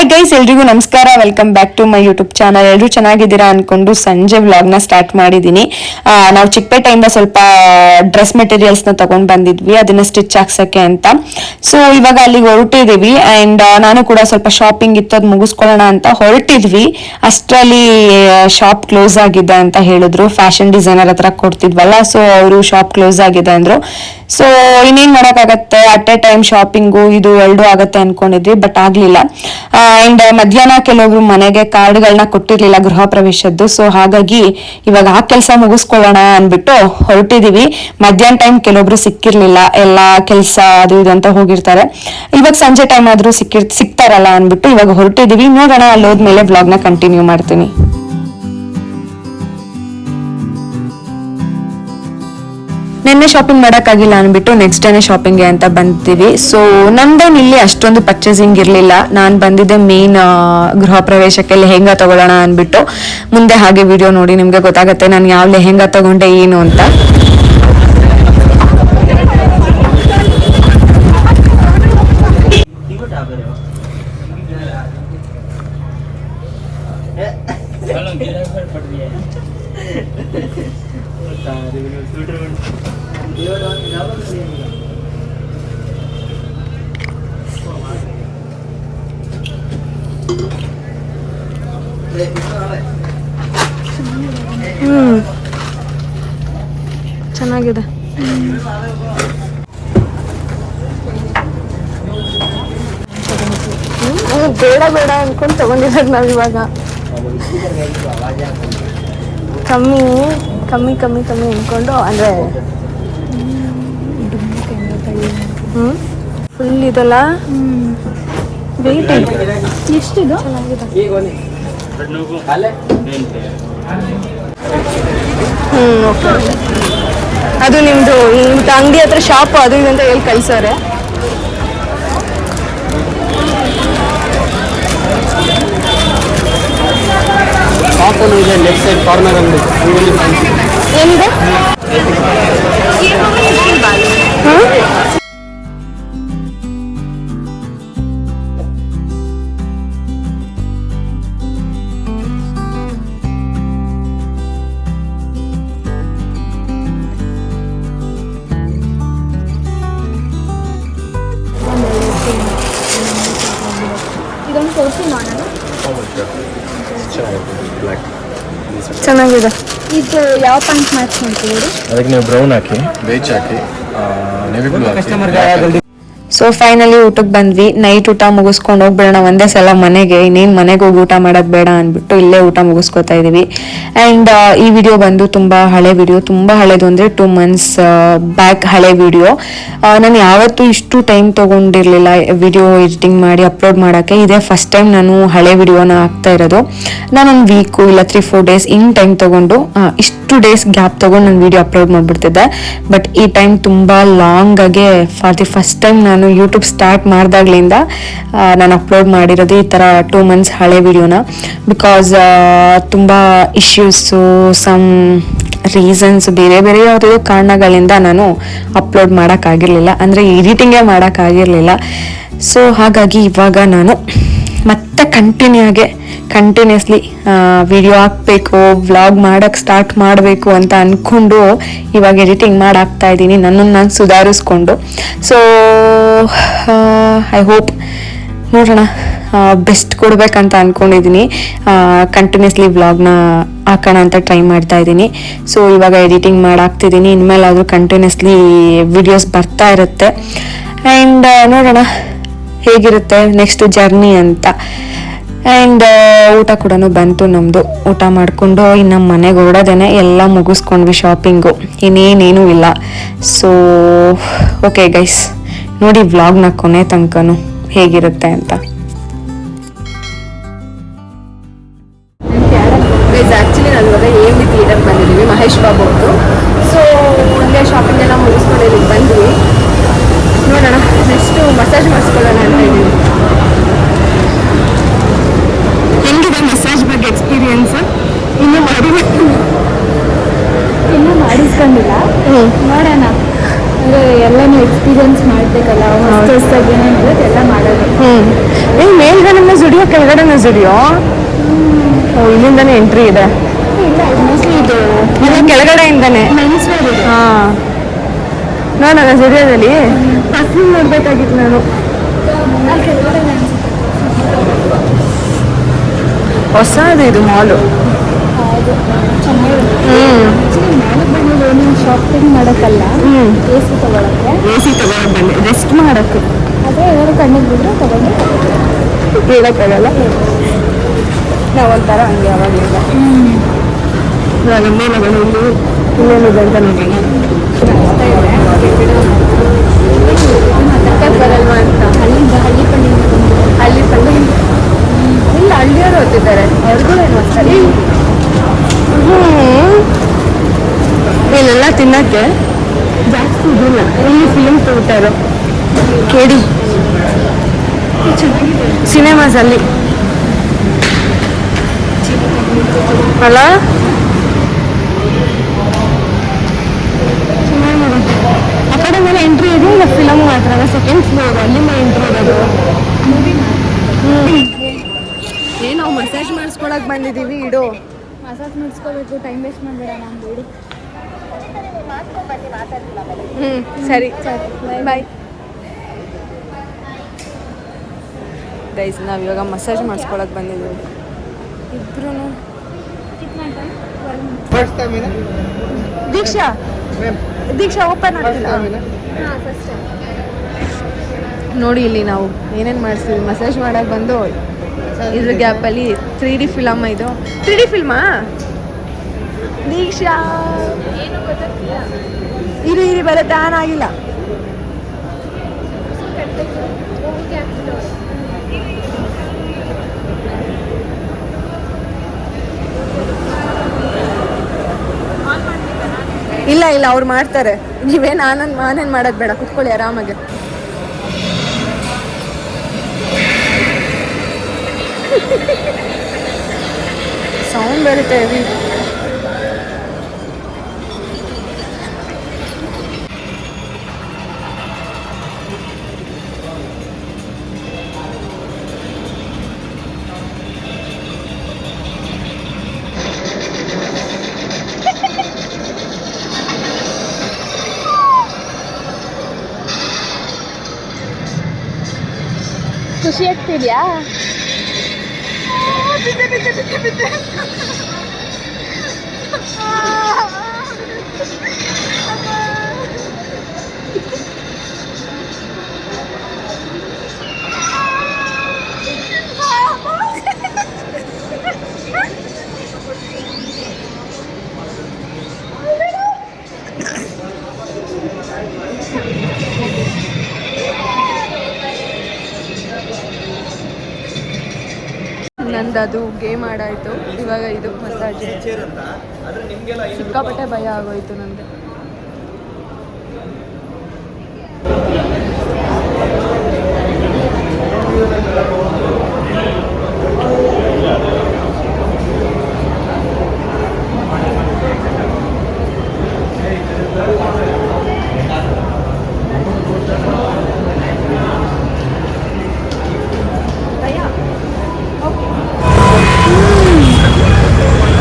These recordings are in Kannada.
ಹಾಯ್ ಗೈಸ್, ಎಲ್ರಿಗೂ ನಮಸ್ಕಾರ. Welcome back to my YouTube channel. ಎಲ್ಲರೂ ಚೆನ್ನಾಗಿದ್ದೀರಾ ಅನ್ಕೊಂಡು ಸಂಜೆ ವ್ಲಾಗ್ನ ಸ್ಟಾರ್ಟ್ ಮಾಡಿದ್ದೀನಿ. ನಾವು ಚಿಕ್ಕಪೇಟೆಯಿಂದ ಸ್ವಲ್ಪ ಡ್ರೆಸ್ ಮೆಟೀರಿಯಲ್ಸ್ನ ತಗೊಂಡ್ ಬಂದಿದ್ವಿ, ಅದನ್ನ ಸ್ಟಿಚ್ ಹಾಕ್ಸಕ್ಕೆ ಅಂತ. ಸೊ ಇವಾಗ ಅಲ್ಲಿಗೆ ಹೊರಟಿದೀವಿ. ಅಂಡ್ ನಾನು ಕೂಡ ಸ್ವಲ್ಪ ಶಾಪಿಂಗ್ ಇತ್ತು, ಅದು ಮುಗಿಸ್ಕೊಳ್ಳೋಣ ಅಂತ ಹೊರಟಿದ್ವಿ. ಅಷ್ಟರಲ್ಲಿ ಶಾಪ್ ಕ್ಲೋಸ್ ಆಗಿದೆ ಅಂತ ಹೇಳಿದ್ರು. ಫ್ಯಾಷನ್ ಡಿಸೈನರ್ ಹತ್ರ ಕೊಡ್ತಿದ್ವಲ್ಲ, ಸೊ ಅವರು ಶಾಪ್ ಕ್ಲೋಸ್ ಆಗಿದೆ ಅಂದ್ರು. ಸೊ ಇನ್ನೇನ್ ಮಾಡಕ್ಕಾಗತ್ತೆ, ಅಟ್ ಎ ಟೈಮ್ ಶಾಪಿಂಗು ಇದು ಎರಡು ಆಗತ್ತೆ ಅನ್ಕೊಂಡಿದ್ವಿ, ಬಟ್ ಆಗ್ಲಿಲ್ಲ. ಅಂಡ್ ಮಧ್ಯಾಹ್ನ ಕೆಲವೊಬ್ರು ಮನೆಗೆ ಕಾರ್ಡ್ಗಳನ್ನ ಕೊಟ್ಟಿರ್ಲಿಲ್ಲ ಗೃಹ ಪ್ರವೇಶದ್ದು. ಸೊ ಹಾಗಾಗಿ ಇವಾಗ ಆ ಕೆಲಸ ಮುಗಿಸ್ಕೊಳ್ಳೋಣ ಅನ್ಬಿಟ್ಟು ಹೊರಟಿದೀವಿ. ಮಧ್ಯಾಹ್ನ ಟೈಮ್ ಕೆಲವೊಬ್ರು ಸಿಕ್ಕಿರ್ಲಿಲ್ಲ, ಎಲ್ಲಾ ಕೆಲಸ ಅದು ಇದು ಅಂತ ಹೋಗಿರ್ತಾರೆ. ಇವಾಗ ಸಂಜೆ ಟೈಮ್ ಆದ್ರೂ ಸಿಗ್ತಾರಲ್ಲ ಅನ್ಬಿಟ್ಟು ಇವಾಗ ಹೊರಟಿದೀವಿ. ನೋಡೋಣ, ಅಲ್ಲಿ ಹೋದ್ಮೇಲೆ ವ್ಲಾಗ್ನ ಕಂಟಿನ್ಯೂ ಮಾಡ್ತೀನಿ. ನಿನ್ನೆ ಶಾಪಿಂಗ್ ಮಾಡೋಕ್ಕಾಗಿಲ್ಲ ಅನ್ಬಿಟ್ಟು ನೆಕ್ಸ್ಟ್ ಡೇನೆ ಶಾಪಿಂಗ್ಗೆ ಅಂತ ಬಂದಿದ್ದೀವಿ. ಸೊ ನಮ್ದೇನು ಇಲ್ಲಿ ಅಷ್ಟೊಂದು ಪರ್ಚೇಸಿಂಗ್ ಇರಲಿಲ್ಲ. ನಾನು ಬಂದಿದ್ದೆ ಮೇನ್ ಗೃಹ ಪ್ರವೇಶಕ್ಕೆ ಲೆಹೆಂಗಾ ತಗೊಳ್ಳೋಣ ಅನ್ಬಿಟ್ಟು. ಮುಂದೆ ಹಾಗೆ ವಿಡಿಯೋ ನೋಡಿ ನಿಮ್ಗೆ ಗೊತ್ತಾಗುತ್ತೆ ನಾನು ಯಾವ ಲೆಹೆಂಗಾ ತಗೊಂಡೆ ಏನು ಅಂತ. ಚೆನ್ನಾಗಿದೆ. ಬೇಡ ಬೇಡ ಅನ್ಕೊಂಡು ತಗೊಂಡಿರೋದು ನಾವು ಇವಾಗ. ಕಮ್ಮಿ ಕಮ್ಮಿ ಕಮ್ಮಿ ಕಮ್ಮಿ ಅನ್ಕೊಂಡು, ಅಂದ್ರೆ ಫುಲ್ ಇದಲ್ಲ ವೆಯ್ಟ್ ಎಷ್ಟಿದು. ಅದು ನಿಮ್ದು ಅಂಗಡಿ ಹತ್ರ ಶಾಪ್ ಅದು ಇದು ಅಂತ ಹೇಳಿ ಕಳ್ಸೋರೆ. ಶಾಪನ್ನು ಇದೆ ಲೆಫ್ಟ್ ಸೈಡ್ ಕಾರ್ನರ್ ಅಂಗಡಿ. ಏನಿದೆ? ಇದೊಂದು ತೋರಿಸಿ ಮಾಡೋಣ. ಚೆನ್ನಾಗಿದೆ. ಇದು ಯಾವ ಪ್ಯಾಂಟ್ ಮ್ಯಾಚ್ ಮಾಡ್ತೀವಿ? ಅದಕ್ಕೆ ನೀವು ಬ್ರೌನ್ ಹಾಕಿ, ಬೇಚ್ ಹಾಕಿ, ನೇವಿ ಬ್ಲೂ ಹಾಕಿ. ಸೊ ಫೈನಲಿ ಊಟಕ್ಕೆ ಬಂದ್ವಿ. ನೈಟ್ ಊಟ ಮುಗಿಸ್ಕೊಂಡು ಹೋಗ್ಬೇಡ ಒಂದೇ ಸಲ ಮನೆಗೆ, ಇನ್ನೇನು ಮನೆಗೆ ಹೋಗಿ ಊಟ ಮಾಡೋದು ಬೇಡ ಅಂದ್ಬಿಟ್ಟು ಇಲ್ಲೇ ಊಟ ಮುಗಿಸ್ಕೊತಾ ಇದೀವಿ. ಆ್ಯಂಡ್ ಈ ವಿಡಿಯೋ ಬಂದು ತುಂಬ ಹಳೆ ವಿಡಿಯೋ, ತುಂಬ ಹಳೇದು ಅಂದರೆ 2 months ಬ್ಯಾಕ್ ಹಳೆ ವಿಡಿಯೋ. ನಾನು ಯಾವತ್ತೂ ಇಷ್ಟು ಟೈಮ್ ತೊಗೊಂಡಿರಲಿಲ್ಲ ವಿಡಿಯೋ ಎಡಿಟಿಂಗ್ ಮಾಡಿ ಅಪ್ಲೋಡ್ ಮಾಡೋಕ್ಕೆ. ಇದೇ ಫಸ್ಟ್ ಟೈಮ್ ನಾನು ಹಳೆ ವಿಡಿಯೋನ ಹಾಕ್ತಾ ಇರೋದು. ನಾನೊಂದು ವೀಕು ಇಲ್ಲ 3-4 days ಇನ್ ಟೈಮ್ ತೊಗೊಂಡು ಇಷ್ಟು ಡೇಸ್ ಗ್ಯಾಪ್ ತೊಗೊಂಡು ನಾನು ವಿಡಿಯೋ ಅಪ್ಲೋಡ್ ಮಾಡಿಬಿಡ್ತಿದ್ದೆ. ಬಟ್ ಈ ಟೈಮ್ ತುಂಬ ಲಾಂಗಾಗೆ ಫಾರ್ ದಿ ಫಸ್ಟ್ ಟೈಮ್ ನಾನು ಯೂಟ್ಯೂಬ್ ಸ್ಟಾರ್ಟ್ ಮಾಡಿದಾಗ್ಲಿಂದ ನಾನು ಅಪ್ಲೋಡ್ ಮಾಡಿರೋದು ಈ ಥರ 2 months ಹಳೆ ವಿಡಿಯೋನ. ಬಿಕಾಸ್ ತುಂಬ ಇಶ್ಯೂಸು, ಸಮ್ ರೀಸನ್ಸ್, ಬೇರೆ ಬೇರೆ ಯಾವುದೋ ಕಾರಣಗಳಿಂದ ನಾನು ಅಪ್ಲೋಡ್ ಮಾಡೋಕ್ಕಾಗಿರಲಿಲ್ಲ, ಅಂದರೆ ಎಡಿಟಿಂಗೇ ಮಾಡೋಕ್ಕಾಗಿರಲಿಲ್ಲ. ಸೊ ಹಾಗಾಗಿ ಇವಾಗ ನಾನು ಮತ್ತೆ ಕಂಟಿನ್ಯೂಸ್ಲಿ ವಿಡಿಯೋ ಹಾಕಬೇಕು, ವ್ಲಾಗ್ ಮಾಡೋಕ್ಕೆ ಸ್ಟಾರ್ಟ್ ಮಾಡಬೇಕು ಅಂತ ಅಂದ್ಕೊಂಡು ಇವಾಗ ಎಡಿಟಿಂಗ್ ಹಾಕ್ತಾ ಇದ್ದೀನಿ, ನನ್ನನ್ನು ನಾನು ಸುಧಾರಿಸ್ಕೊಂಡು. ಸೊ ಐ ಹೋಪ್ ನೋಡೋಣ, ಬೆಸ್ಟ್ ಕೊಡ್ಬೇಕಂತ ಅಂದ್ಕೊಂಡಿದ್ದೀನಿ. ಕಂಟಿನ್ಯೂಸ್ಲಿ ವ್ಲಾಗ್ನ ಹಾಕೋಣ ಅಂತ ಟ್ರೈ ಮಾಡ್ತಾ ಇದ್ದೀನಿ. ಸೊ ಇವಾಗ ಎಡಿಟಿಂಗ್ ಹಾಕ್ತಿದ್ದೀನಿ, ಇನ್ಮೇಲಾದರೂ ಕಂಟಿನ್ಯೂಸ್ಲಿ ವಿಡಿಯೋಸ್ ಬರ್ತಾ ಇರುತ್ತೆ. ಆ್ಯಂಡ್ ನೋಡೋಣ ಹೇಗಿರುತ್ತೆ ನೆಕ್ಸ್ಟ್ ಜರ್ನಿ ಅಂತ. ಆ್ಯಂಡ್ ಊಟ ಕೂಡ ಬಂತು ನಮ್ಮದು. ಊಟ ಮಾಡಿಕೊಂಡು ಇನ್ನು ಮನೆಗೆ ಹೊರಡೋದೇನೆ, ಎಲ್ಲ ಮುಗಿಸ್ಕೊಂಡ್ವಿ ಶಾಪಿಂಗು, ಇನ್ನೇನೇನೂ ಇಲ್ಲ. ಸೊ ಓಕೆ ಗೈಸ್, ನೋಡಿ ವ್ಲಾಗ್ನ ಕೊನೆ ತನಕನೂ ಹೇಗಿರುತ್ತೆ ಅಂತ. ಆ್ಯಕ್ಚುಲಿ ನಾನು ಇವಾಗ AMD ಥಿಯೇಟರ್ ಬಂದಿದ್ದೀವಿ, ಮಹೇಶ್ ಬಾಬು ಅವ್ರದ್ದು. ಸೊ ಇಲ್ಲೇ ಶಾಪಿಂಗ್ ಎಲ್ಲ ಮುಗಿಸ್ಕೊಂಡು ಇಲ್ಲಿಗೆ ಬಂದ್ವಿ. ನೋಡೋಣ, ನೆಕ್ಸ್ಟು ಮಸಾಜ್ ಮಾಡಿಸ್ಕೊಳ್ಳೋಣ ಅಂತ ಇದ್ದೀವಿ. ಹೆಂಗಿದೆ ಮಸಾಜ್ ಬಗ್ಗೆ ಎಕ್ಸ್ಪೀರಿಯನ್ಸ್? ಇನ್ನೂ ಮಾಡಿಸ್ಕೊಂಡಿಲ್ಲ, ನೋಡೋಣ. ಅಂದರೆ ಎಲ್ಲನೂ ಎಕ್ಸ್ಪೀರಿಯನ್ಸ್ ಮಾಡಬೇಕಲ್ಲ ಹೊಸದಾಗಿ ಏನೇನಿರುತ್ತೆ ಎಲ್ಲ ಮಾಡೋದು. ಮೇಲ್ಗಡೆ ಜುಡಿಯೋ ಕೆಳಗಡೆ ಜುಡಿಯೋ. ಇಲ್ಲಿಂದಾನೇ ಎಂಟ್ರಿ ಇದೆ. ಇಲ್ಲ ಮೋಸ್ಟ್ಲಿ ಇದು ಕೆಳಗಡೆಯಿಂದಾನೆ ಮೆನ್ಸ್ ವೇರ್ ಇದೆ. ಹಾಂ ನೋಡೋಣ ಜುಡಿಯೋದಲ್ಲಿ ಪರ್ಫ್ಯೂಮ್ ನೋಡ್ಬೇಕಾಗಿತ್ತು ನಾನು. ಅಲ್ಲಿ ಕೆಳಗಡೆ ಹೊಸದು ಇದು ಮಾಲು. ಹೌದು ಚೆನ್ನಾಗಿದೆ. ಆ್ಯಕ್ಚುಲಿ ಮಾಲಿಗೆ ಬಂದಿದ್ದು ನೀವು ಶಾಪಿಂಗ್ ಮಾಡೋಕ್ಕಲ್ಲ, ಎ ಸಿ ತೊಗೊಳಕ್ಕೆ. ಎ ಸಿ ತಗೊಂಡು ಬನ್ನಿ, ರೆಸ್ಟ್ ಮಾಡೋಕ್ಕೆ. ಅದೇ ಏನಾದ್ರು ಕಣ್ಣಿಗೆ ಬಿದ್ದರೆ ತೊಗೊಂಡು ಹೇಳೋಕ್ಕಾಗಲ್ಲ. ನಾವೊಂಥರ ಹಂಗೆ ಯಾವಾಗಲಿಲ್ಲ. ಇವಾಗ ಮೇಲಗಳು ಇನ್ನೇನಿದೆ ಅಂತ ನೋಡೋಣ. ಬರಲ್ವಾ ಅಂತ ಹಳ್ಳಿ ಪಳ್ಳಿ ಇಲ್ಲ ಹಳ್ಳಿಯವರು ಓದ್ತಿದ್ದಾರೆ, ಅವ್ರಿಗೂ ಏನು ಅಷ್ಟೇ. ಇಲ್ಲೆಲ್ಲ ತಿನ್ನಕ್ಕೆ ಜಾಸ್ತಿ ಇದಿಲ್ಲ. ಇಲ್ಲಿ ಫಿಲ್ಮ್ ತಗೋತಾರೋ ಕೇಳಿ ಸಿನಿಮಾಸ್ ಅಲ್ಲಿ ಅಲ್ಲ. ಆ ಕಡೆ ಮೇಲೆ ಎಂಟ್ರಿ ಇದೆ, ಇಲ್ಲ ಫಿಲಮ್ ಮಾತ್ರ ಸೆಕೆಂಡ್ ಫ್ಲೋರ್ ಅಲ್ಲಿಂದ ಎಂಟ್ರಿ ಇರೋದು. ನಾವು ಮಸಾಜ್ ಮಾಡಿಸ್ಕೊಳಕ್ ಬಂದಿದ್ದೀವಿ. ಇಡು ಮಸಾಜ್ ಮಾಡಿಸ್ಕೋಬೇಕು, ಟೈಮ್ ವೇಸ್ಟ್ ಮಾಡಬೇಡ ನಾನು ಬೇಡಿ. ಸರಿ ಬಾಯ್ ಗೈಸ್. ನಾವು ಇವಾಗ ಮಸಾಜ್ ಮಾಡಿಸ್ಕೊಳಕ್ ಬಂದಿದ್ದೀವಿ ಇಬ್ರು. ದೀಕ್ಷಾ ಓಪನ್ ಆಗಿಲ್ಲ ನೋಡಿ. ಇಲ್ಲಿ ನಾವು ಏನೇನು ಮಾಡಿಸ್ತೀವಿ, ಮಸಾಜ್ ಮಾಡಕ್ಕೆ ಬಂದು ಇದ್ರ ಗ್ಯಾಪಲ್ಲಿ 3D ಫಿಲಮ್. ಇದು 3D ಫಿಲ್ಮಾ ದೀಕ್ಷಾ? ಇರಿ ಬರುತ್ತೆ, ಆನ್ ಆಗಿಲ್ಲ. ಇಲ್ಲ ಅವ್ರು ಮಾಡ್ತಾರೆ. ನೀವೇನು ನಾನೇನು ಮಾಡೋದು ಬೇಡ, ಕುತ್ಕೊಳ್ಳಿ ಆರಾಮಾಗಿ. ಸೌಂಡ್ ಬರುತ್ತೆ ಹೆವಿ. ಖುಷಿ ಆಗ್ತಿದ್ಯಾ? ನಂದು ಅದು ಗೇಮ್ ಆಡಾಯಿತು. ಇವಾಗ ಇದು ಮಸಾಜ್. ಸಿಕ್ಕಾಪಟ್ಟೆ ಭಯ ಆಗೋಯ್ತು ನನಗೆ.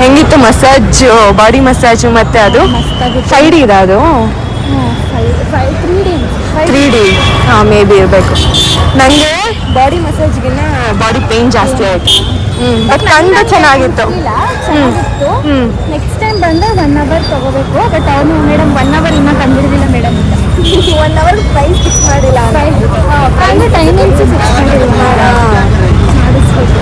ಹೆಂಗಿತ್ತು ಮಸಾಜ್, ಬಾಡಿ ಮಸಾಜ್? ಮತ್ತೆ ಅದು 5D ಇದೆ ಅದು. 3D ಹಾಂ, ಮೇ ಬಿ ಇರಬೇಕು. ನನಗೆ ಬಾಡಿ ಮಸಾಜ್ಗಿನ್ನ ಬಾಡಿ ಪೇನ್ ಜಾಸ್ತಿ ಆಯಿತು. ಬಟ್ ಕಂಡು ಚೆನ್ನಾಗಿತ್ತು. ನೆಕ್ಸ್ಟ್ ಟೈಮ್ ಬಂದರೆ 1 ಅವರ್ ತಗೋಬೇಕು. ಬಟ್ ಅವನು ಮೇಡಮ್ 1 ಅವರ್ ಇನ್ನೂ ಕಂಡಿಡಿದಿಲ್ಲ ಮೇಡಮ್ ಅಂತ. 1 ಅವರ್ ಪ್ರೈಸ್ ಫಿಕ್ಸ್ ಮಾಡಿಲ್ಲ. ಅಂದರೆ ಟೈಮಿಂಗ್ಸು ಫಿಕ್ಸ್ ಮಾಡಿಲ್ಲ. ಮಾಡಿಸ್ಬೇಕು.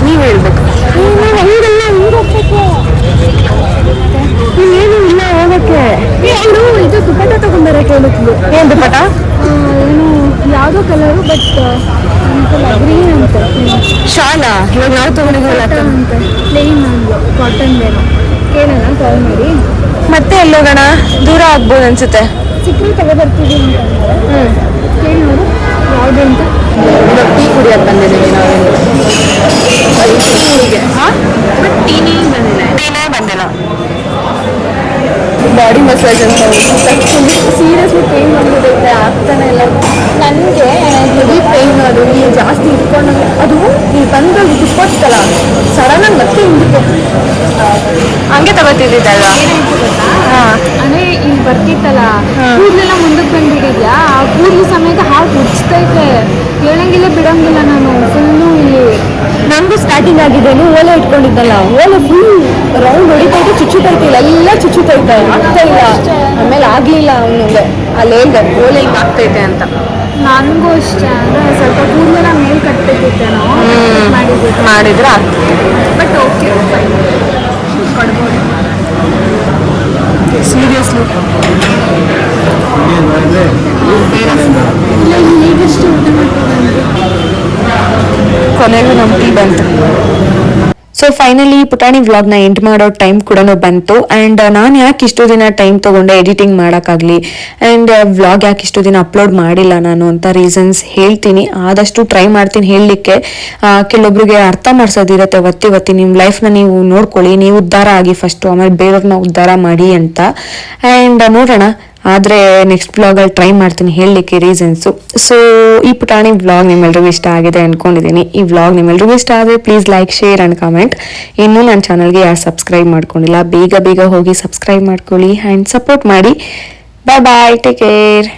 ನೀವು ಹೇಳ್ಬೇಕು. ಹಂಗೆಲ್ಲ ಹಿಂಗೆ ಹೋಗ್ಬೇಕು. ಏನು ಇಲ್ಲ ಹೋಗಕ್ಕೆ. ಅವರು ಇದು ದುಪ್ಪಟ್ಟ ತಗೊಂಡ್ಬರಕ್ಕೆ ಹೇಳಿದ್ಲು. ಏನು ದುಪ್ಪಟ್ಟ? ಏನು ಯಾವುದೋ ಕಲರು, ಬಟ್ ಗ್ರೀನ್ ಅಂತ. ಶಾಲಾ ಇವಾಗ ನಾವು ತಗೊಂಡಿದ್ದೀವಲ್ಲ ಅಂತ ಪ್ಲೇನ್ ಅಂದ್ಲು, ಕಾಟನ್ ಏನೋ. ಕೇಳೋಣ ಕಾಲ್ ಮಾಡಿ. ಮತ್ತೆ ಎಲ್ಲೋಗೋಣ? ದೂರ ಆಗ್ಬೋದು ಅನ್ಸುತ್ತೆ. ಸಿಕ್ಕರೆ ತಗೊಬರ್ತೀವಿ ಅಂತಂದ್ರೆ ಕೇಳಿ ನೋಡು ಯಾವುದು ಅಂತ. ಇವಾಗ ಟೀ ಕುಡಿಯೋಕೆ ಬಂದಿದ್ದೀವಿ ನಾವೇನು. ಟೀಗೆ ಟೀನೇ ಬಂದಿಲ್ಲ. ಇಲ್ಲ. ಬಾಡಿ ಮಸಾಜ್ ಅಂತ ಸೀರಿಯಸ್ಲಿ ಪೇಯ್ನ್ ಬಂದ್ಬಿಡುತ್ತೆ, ಆಗ್ತಾನೆ ಇಲ್ಲ ನನಗೆ. ಹೆವಿ ಪೇಯ್ನ್ ಅದು ಇಲ್ಲಿ ಜಾಸ್ತಿ ಇಟ್ಕೊಂಡು ಅದು ಇಲ್ಲಿ ಬಂದು ಇಟ್ಕೊತ್ತಲ್ಲ ಸಡನ್ನಾಗಿ ಮತ್ತೆ ಹಿಂದಕ್ಕೆ ಹಂಗೆ ತಗೋತಿದ್ದಲ್ಲ. ಅಂದರೆ ಇಲ್ಲಿ ಬರ್ತಿತ್ತಲ್ಲ ಕೂದಲೆಲ್ಲ ಮುಂದಕ್ಕೆ ಬಂದ್ಬಿಟ್ಟಿದ್ಯಾ, ಆ ಕೂದಲು ಸಮೇತ ಹಾಳು ಉಜ್ತೈತೆ, ಹೇಳಂಗಿಲ್ಲ ಬಿಡೋಂಗಿಲ್ಲ. ನಾನು ಫುಲ್ಲು ಇಲ್ಲಿ ನನಗೂ ಸ್ಟಾರ್ಟಿಂಗ್ ಆಗಿದ್ದೇನು ಓಲೆ ಇಟ್ಕೊಂಡಿದ್ದಲ್ಲ, ಓಲೆ ಫುಲ್ ರೌಂಡ್ ಹೊಡಿತೈತೆ, ಚುಚ್ಚುತ್ತೈತಿಲ್ಲ, ಎಲ್ಲ ಚುಚ್ಚುತ್ತೈತೆ, ಆಗ್ತಾ ಇಲ್ಲ. ಆಮೇಲೆ ಆಗಲಿಲ್ಲ ಅವನಿಗೆ ಅಲ್ಲಿ ಹೇಳ್ದೆ ಓಲೆ ಹಿಂಗೆ ಆಗ್ತೈತೆ ಅಂತ. ನನಗೂ ಅಷ್ಟೇ, ಅಂದರೆ ಸ್ವಲ್ಪ ಕೂದಲೆಲ್ಲ ಮೇಲೆ ಕಟ್ಬೇಕಿತ್ತೇನೋ ಮಾಡಿದ್ರೆ ಆಗ್ತದೆ. ಬಟ್ ಓಕೆ ಕೊಡ್ಬೋದು. ಸೀರಿಯಸ್ಲಿ ಇಲ್ಲ ಈಗಷ್ಟು ಊಟ ಮಾಡ್ಕೊಂಡು ಕೊನೆಗೂ ನಮ್ಮ ಟೀ ಬಂತು. ಸೊ ಫೈನಲಿ ಪುಟಾಣಿ ವ್ಲಾಗ್ನ ಎಂಡ್ ಮಾಡೋ ಟೈಮ್ ಕೂಡ ಬಂತು. ಆ್ಯಂಡ್ ನಾನು ಯಾಕೆ ಇಷ್ಟು ದಿನ ಟೈಮ್ ತೊಗೊಂಡೆ ಎಡಿಟಿಂಗ್ ಮಾಡೋಕ್ಕಾಗಲಿ ಆ್ಯಂಡ್ ವ್ಲಾಗ್ ಯಾಕೆ ಇಷ್ಟು ದಿನ ಅಪ್ಲೋಡ್ ಮಾಡಿಲ್ಲ ನಾನು ಅಂತ ರೀಸನ್ಸ್ ಹೇಳ್ತೀನಿ. ಆದಷ್ಟು ಟ್ರೈ ಮಾಡ್ತೀನಿ ಹೇಳಲಿಕ್ಕೆ. ಕೆಲವೊಬ್ರಿಗೆ ಅರ್ಥ ಮಾಡಿಸೋದಿರುತ್ತೆ, ಒತ್ತಿ ನಿಮ್ಮ ಲೈಫ್ನ ನೀವು ನೋಡ್ಕೊಳ್ಳಿ, ನೀವು ಉದ್ಧಾರ ಆಗಿ ಫಸ್ಟು, ಆಮೇಲೆ ಬೇರೆಯವ್ರನ್ನ ಉದ್ಧಾರ ಮಾಡಿ ಅಂತ. ಆ್ಯಂಡ್ ನೋಡೋಣ, ಆದರೆ ನೆಕ್ಸ್ಟ್ ವ್ಲಾಗಲ್ಲಿ ಟ್ರೈ ಮಾಡ್ತೀನಿ ಹೇಳಲಿಕ್ಕೆ ರೀಸನ್ಸು. ಸೊ ಈ ಪುಟಾಣಿ ವ್ಲಾಗ್ ನಿಮ್ಮೆಲ್ರಿಗೂ ಇಷ್ಟ ಆಗಿದೆ ಅಂದ್ಕೊಂಡಿದ್ದೀನಿ. ಈ ವ್ಲಾಗ್ ನಿಮ್ಮೆಲ್ರಿಗೂ ಇಷ್ಟ ಆದರೆ please like, share and comment. ಇನ್ನೂ ನನ್ನ ಚಾನಲ್ಗೆ ಯಾರು ಸಬ್ಸ್ಕ್ರೈಬ್ ಮಾಡ್ಕೊಂಡಿಲ್ಲ ಬೇಗ ಹೋಗಿ ಸಬ್ಸ್ಕ್ರೈಬ್ ಮಾಡ್ಕೊಳ್ಳಿ ಆ್ಯಂಡ್ ಸಪೋರ್ಟ್ ಮಾಡಿ. ಬಾಯ್, ಟೇಕ್ ಕೇರ್.